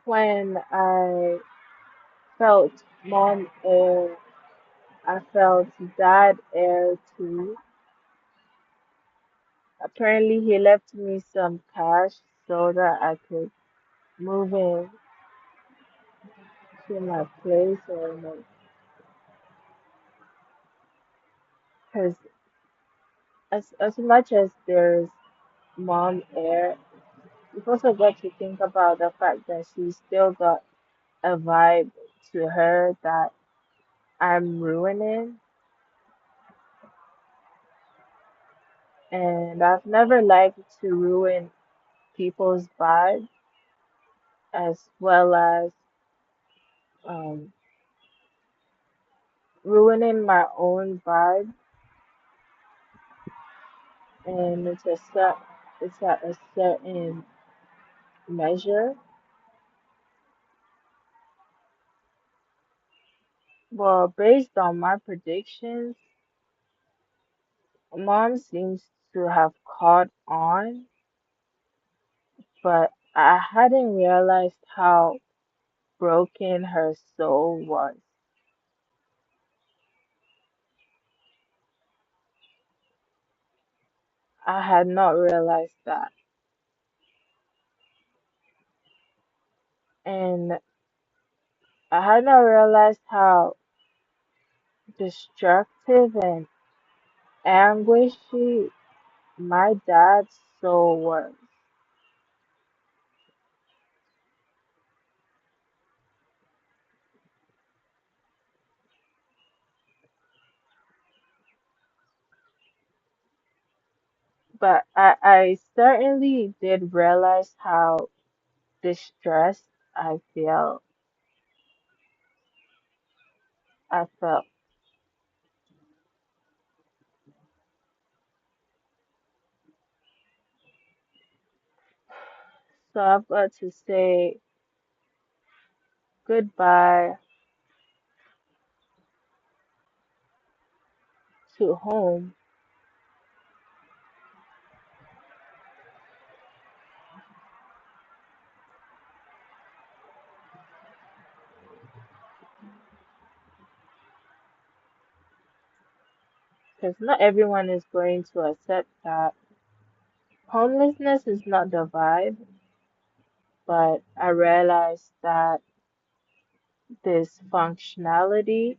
When I felt mom air, I felt dad air too. Apparently, he left me some cash so that I could move in to my place or my, because as much as there's mom air, you've also got to think about the fact that she's still got a vibe to her that I'm ruining, and I've never liked to ruin people's vibe as well as um, ruining my own vibe, and it's at a certain measure. Well, based on my predictions, mom seems to have caught on, but I hadn't realized how broken her soul was. I had not realized that. And I had not realized how destructive and anguishy my dad's soul was. But I certainly did realize how distressed I felt. So I've got to say goodbye to home because not everyone is going to accept that homelessness is not the vibe, but I realized that this functionality,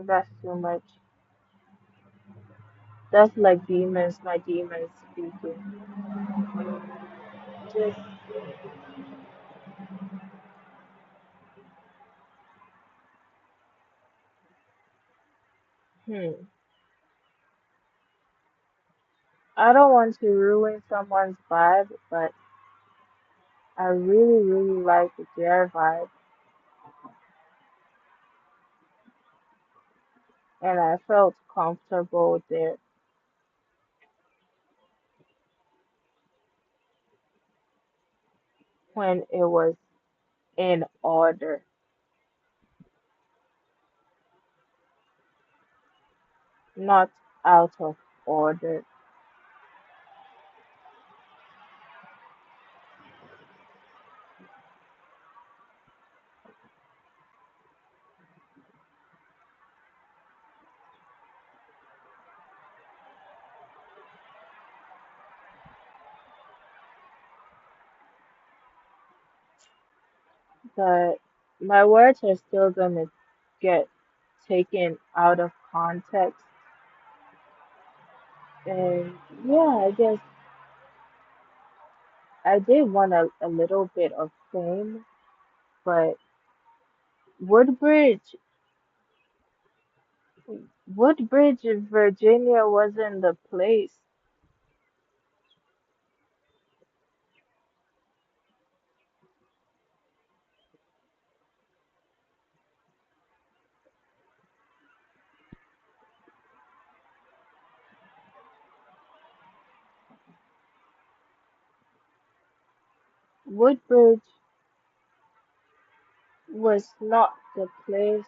that's too much. That's like demons, my demons speaking. Just, hmm. I don't want to ruin someone's vibe, but I really, really like their vibe, and I felt comfortable there when it was in order, not out of order. But my words are still gonna get taken out of context. And yeah, I guess I did want a little bit of fame, but Woodbridge, Woodbridge, Virginia wasn't the place. Woodbridge was not the place.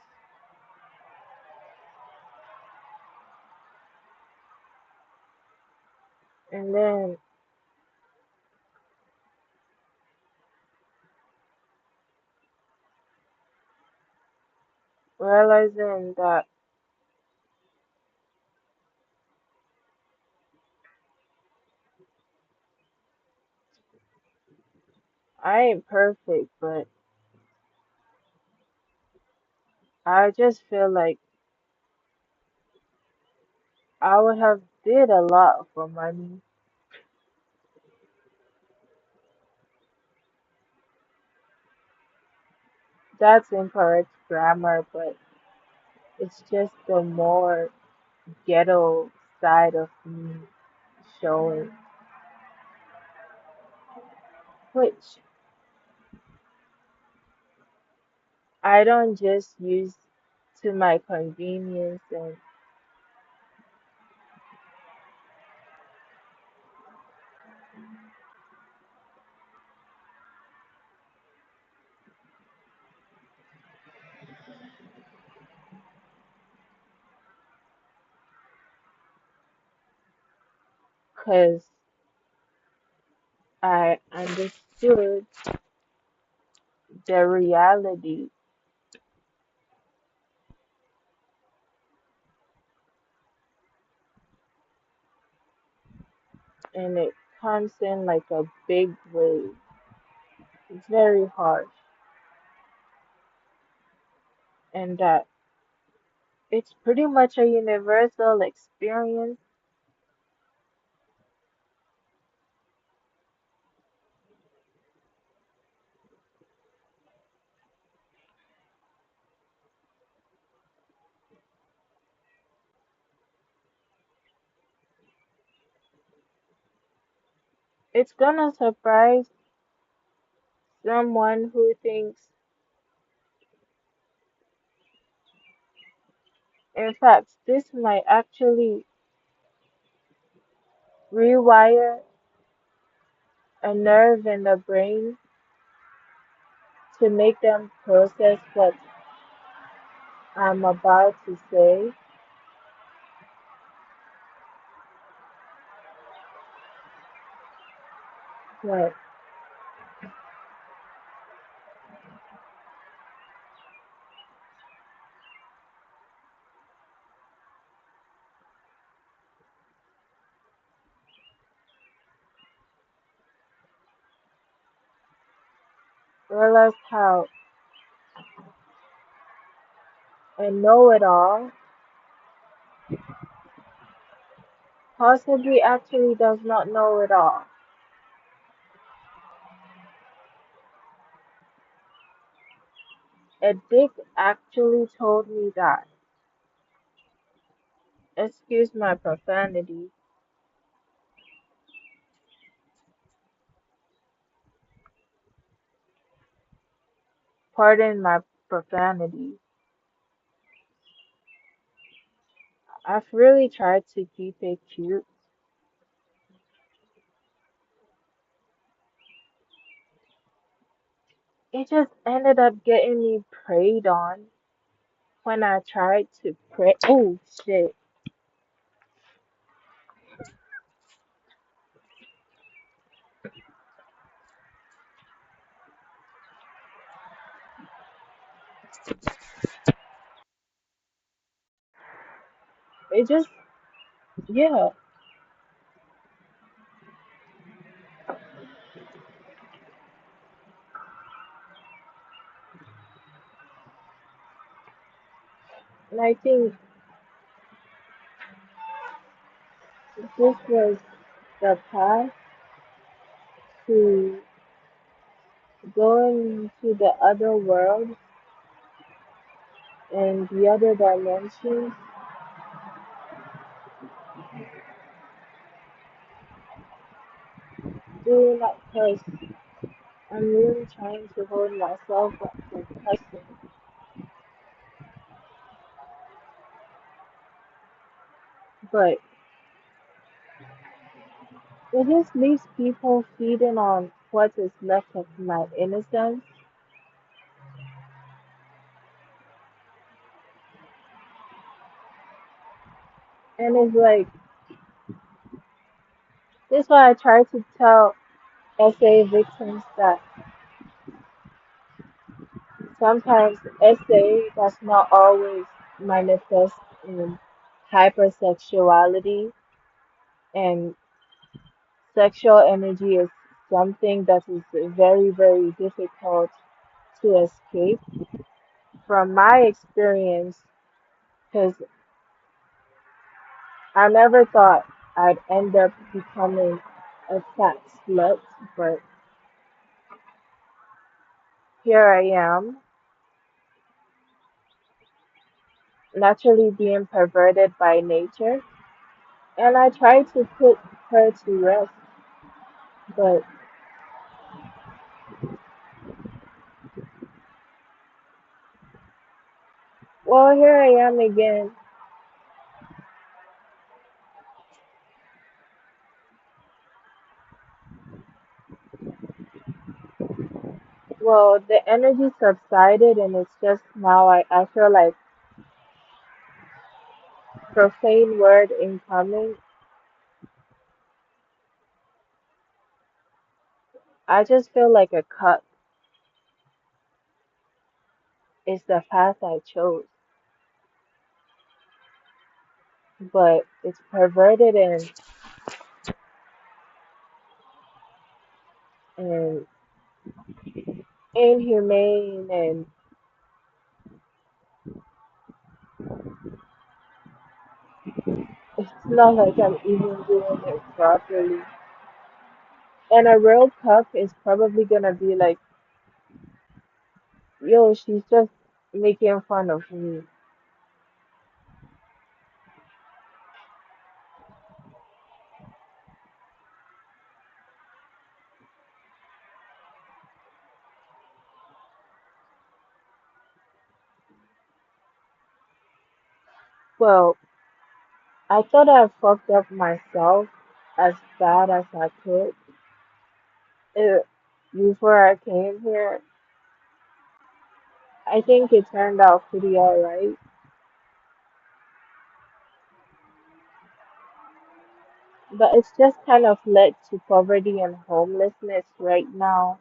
And then realizing that I ain't perfect, but I just feel like I would have did a lot for money. That's incorrect grammar, but it's just the more ghetto side of me showing, which I don't just use to my convenience and because I understood the reality and it comes in like a big wave. It's very harsh and that it's pretty much a universal experience. It's gonna surprise someone who thinks, in fact, this might actually rewire a nerve in the brain to make them process what I'm about to say. But realize how a know it all possibly actually does not know it all. A dick actually told me that. Excuse my profanity. Pardon my profanity. I've really tried to keep it cute. It just ended up getting me preyed on when I tried to pray. Oh shit. It just, yeah. And I think this was the path to going to the other world and the other dimensions. Doing that because I'm really trying to hold myself up from cussing. But it just leaves people feeding on what is left of my innocence. And it's like, that's why I try to tell SA victims that Sometimes SA does not always manifest in hypersexuality, and sexual energy is something that is very, very difficult to escape. From my experience, because I never thought I'd end up becoming a fat slut, but here I am, naturally being perverted by nature, and I try to put her to rest, but well, here I am again. Well, the energy subsided, and it's just now I feel like profane word incoming. I just feel like a cuck is the path I chose, but it's perverted and inhumane, and it's not like I'm even doing it properly. And a real cuck is probably gonna be like, yo, she's just making fun of me. Well, I thought I fucked up myself as bad as I could uh, before I came here. I think it turned out pretty alright, but it's just kind of led to poverty and homelessness right now,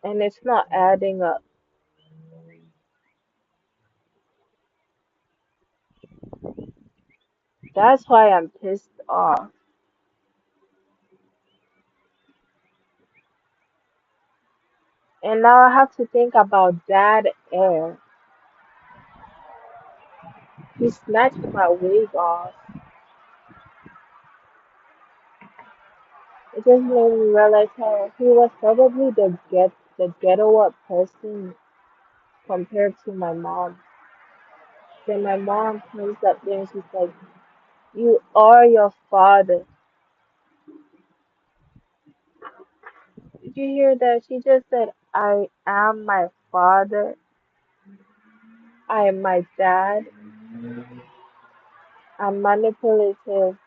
and it's not adding up. That's why I'm pissed off. And now I have to think about Dad Air. He snatched my wig off. It just made me realize how he was probably the ghetto up person compared to my mom. Then my mom comes up there and she's like, "You are your father." Did you hear that? She just said, "I am my father. I am my dad. I'm manipulative,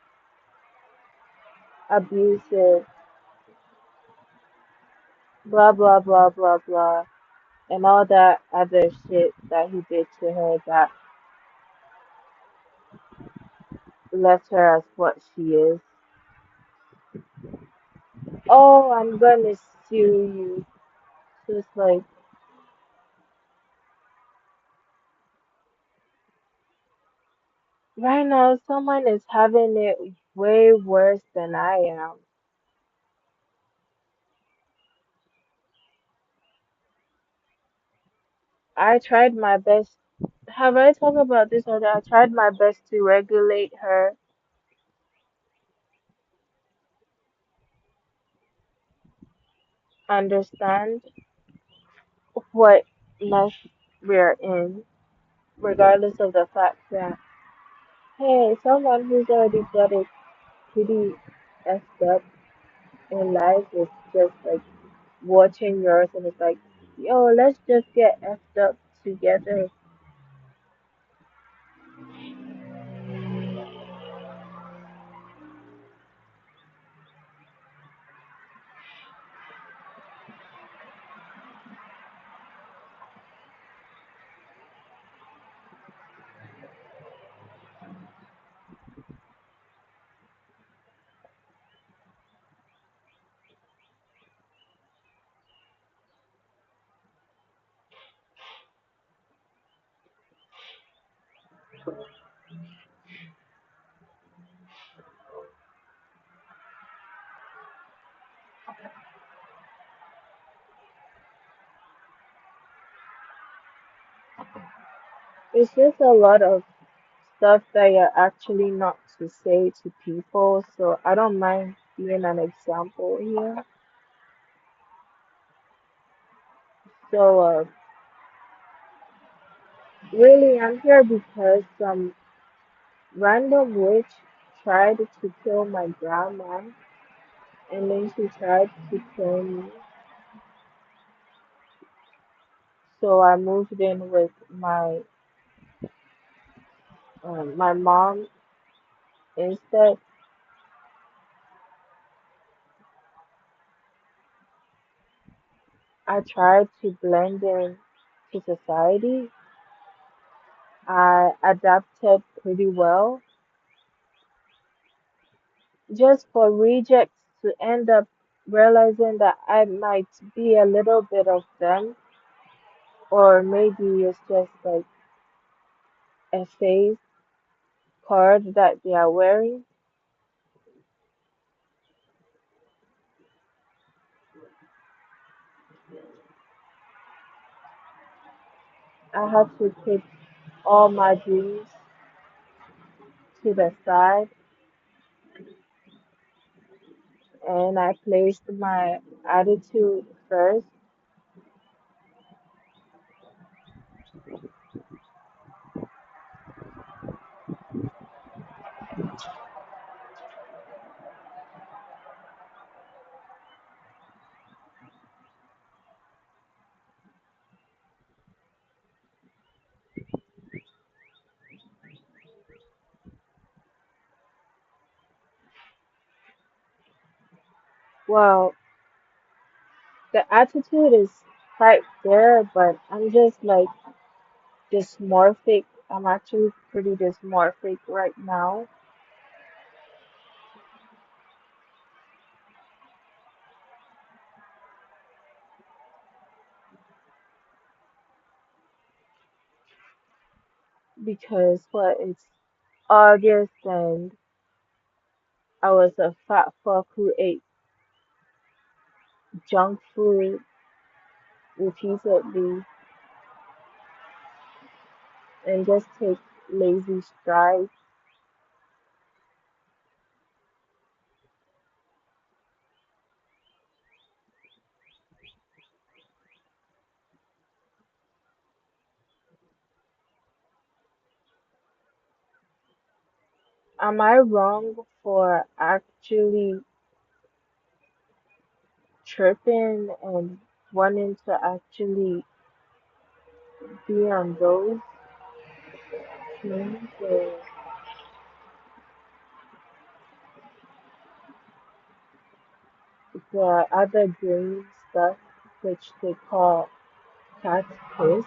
abusive, blah blah blah blah blah," and all that other shit that he did to her that left her as what she is. Oh, I'm gonna sue you. So it's like, right now, someone is having it way worse than I am. I tried my best. Have I talked about this or that? I tried my best to regulate her, understand what mess we're in, regardless of the fact that, hey, someone who's already got it pretty effed up in life is just like watching yours, and it's like, yo, let's just get effed up together. It's just a lot of stuff that you're actually not to say to people, so I don't mind being an example here. So, really, I'm here because some random witch tried to kill my grandma, and then she tried to kill me. So I moved in with my mom instead. I tried to blend in to society. I adapted pretty well, just for rejects to end up realizing that I might be a little bit of them, or maybe it's just like a face card that they are wearing. I had to put all my dreams to the side and I placed my attitude first. Well, the attitude is quite there, but I'm just like dysmorphic. I'm actually pretty dysmorphic right now because what it's August and I was a fat fuck who ate junk food repeatedly and just take lazy strides. Am I wrong for actually tripping and wanting to actually be on those things or the other green stuff which they call cat's piss?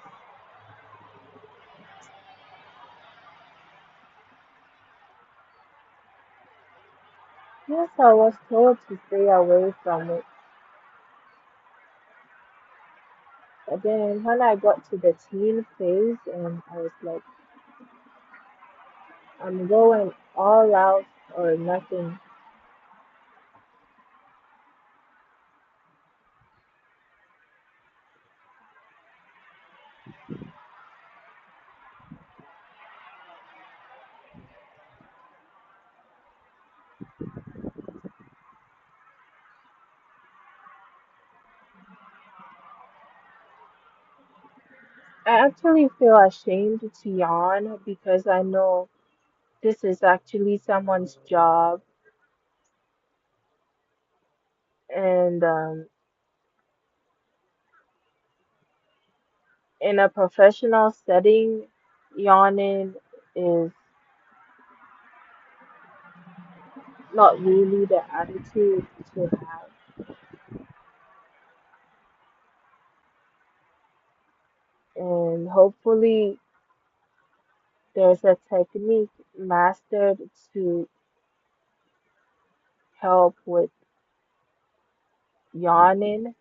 Yes, I was told to stay away from it. But then when I got to the teen phase and I was like, I'm going all out or nothing. I actually feel ashamed to yawn because I know this is actually someone's job and in a professional setting, yawning is not really the attitude to have. And hopefully, there's a technique mastered to help with yawning.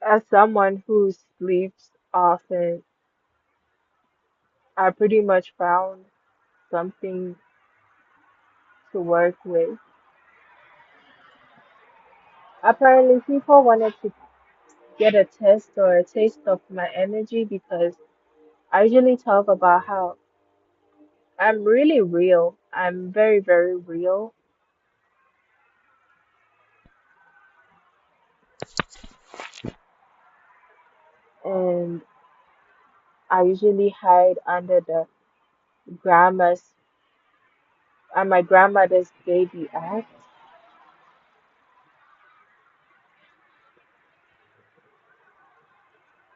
As someone who sleeps often, I pretty much found something to work with. Apparently, people wanted to get a test or a taste of my energy because I usually talk about how I'm really real. I'm very, very real. And I usually hide under the grandma's my grandmother's baby act.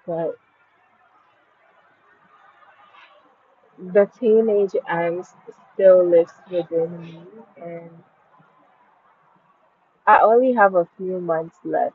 But the teenage angst still lives within me, and I only have a few months left.